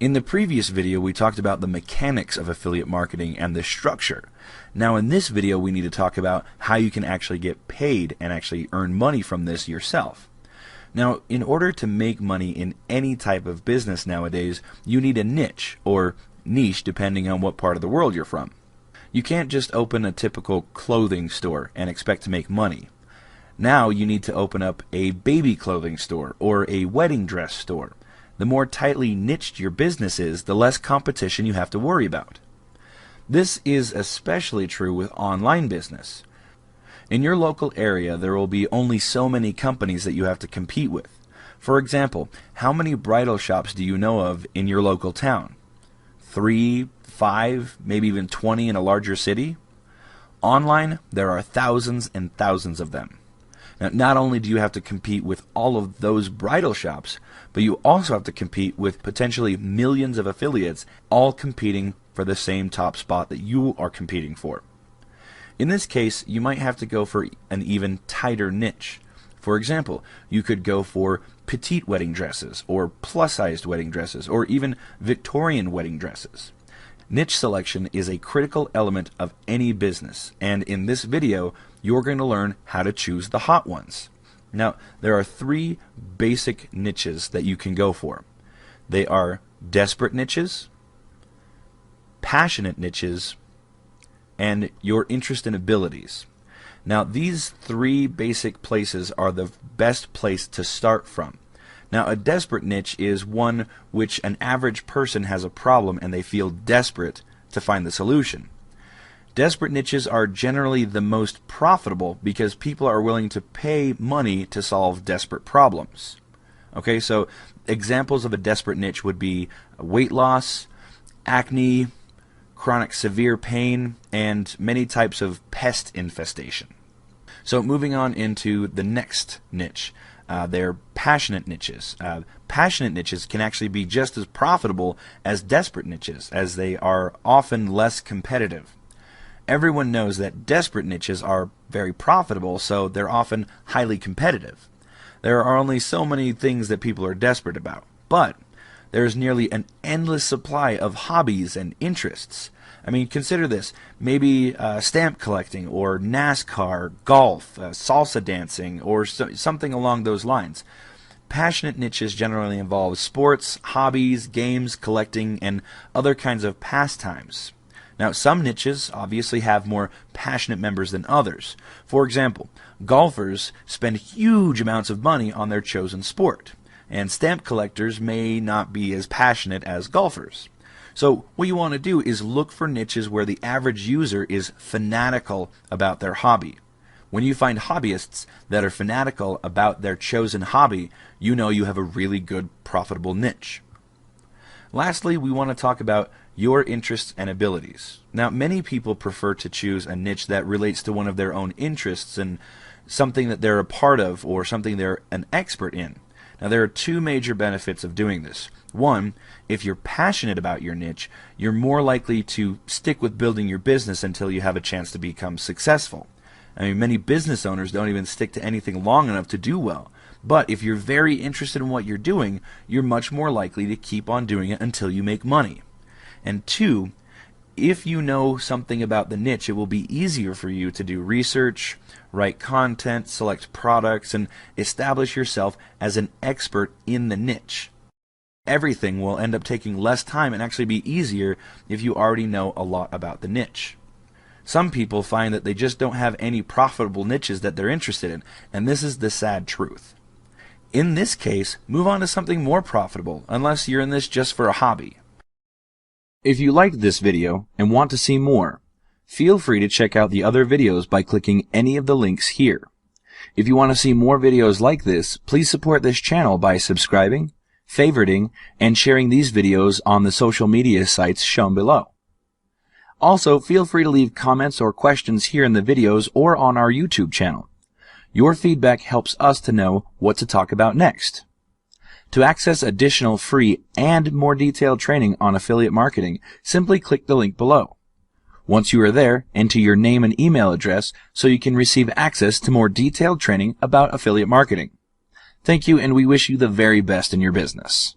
In the previous video, we talked about the mechanics of affiliate marketing and the structure. Now in this video, we need to talk about how you can actually get paid and actually earn money from this yourself. Now, in order to make money in any type of business nowadays, you need a niche, or niche depending on what part of the world you're from. You can't just open a typical clothing store and expect to make money. Now you need to open up a baby clothing store or a wedding dress store. The more tightly niched your business is, the less competition you have to worry about. This is especially true with online business. In your local area, there will be only so many companies that you have to compete with. For example, how many bridal shops do you know of in your local town? 3, 5, maybe even 20 in a larger city? Online, there are thousands and thousands of them. Now, not only do you have to compete with all of those bridal shops, but you also have to compete with potentially millions of affiliates, all competing for the same top spot that you are competing for. In this case, you might have to go for an even tighter niche. For example, you could go for petite wedding dresses, or plus-sized wedding dresses, or even Victorian wedding dresses. Niche selection is a critical element of any business, and in this video, you're going to learn how to choose the hot ones. Now, there are 3 basic niches that you can go for. They are desperate niches, passionate niches, and your interest and abilities. Now, these 3 basic places are the best place to start from. Now, a desperate niche is one which an average person has a problem and they feel desperate to find the solution. Desperate niches are generally the most profitable because people are willing to pay money to solve desperate problems. Okay, so examples of a desperate niche would be weight loss, acne, chronic severe pain, and many types of pest infestation. So moving on into the next niche, they're passionate niches. Passionate niches can actually be just as profitable as desperate niches, as they are often less competitive. Everyone knows that desperate niches are very profitable, so they're often highly competitive. There are only so many things that people are desperate about, but there's nearly an endless supply of hobbies and interests. I mean, consider this. Maybe stamp collecting, or NASCAR, golf, salsa dancing, or something along those lines. Passionate niches generally involve sports, hobbies, games, collecting, and other kinds of pastimes. Now, some niches obviously have more passionate members than others. For example, golfers spend huge amounts of money on their chosen sport, and stamp collectors may not be as passionate as golfers. So what you want to do is look for niches where the average user is fanatical about their hobby. When you find hobbyists that are fanatical about their chosen hobby, you know you have a really good, profitable niche. Lastly, we want to talk about your interests and abilities. Now, many people prefer to choose a niche that relates to one of their own interests and something that they're a part of or something they're an expert in. Now, there are 2 major benefits of doing this. One, if you're passionate about your niche, you're more likely to stick with building your business until you have a chance to become successful. I mean, many business owners don't even stick to anything long enough to do well. But if you're very interested in what you're doing, you're much more likely to keep on doing it until you make money. And 2, if you know something about the niche, it will be easier for you to do research, write content, select products, and establish yourself as an expert in the niche. Everything will end up taking less time and actually be easier if you already know a lot about the niche. Some people find that they just don't have any profitable niches that they're interested in, and this is the sad truth. In this case, move on to something more profitable, unless you're in this just for a hobby. If you liked this video and want to see more, feel free to check out the other videos by clicking any of the links here. If you want to see more videos like this, please support this channel by subscribing, favoriting, and sharing these videos on the social media sites shown below. Also, feel free to leave comments or questions here in the videos or on our YouTube channel. Your feedback helps us to know what to talk about next. To access additional free and more detailed training on affiliate marketing, simply click the link below. Once you are there, enter your name and email address so you can receive access to more detailed training about affiliate marketing. Thank you, and we wish you the very best in your business.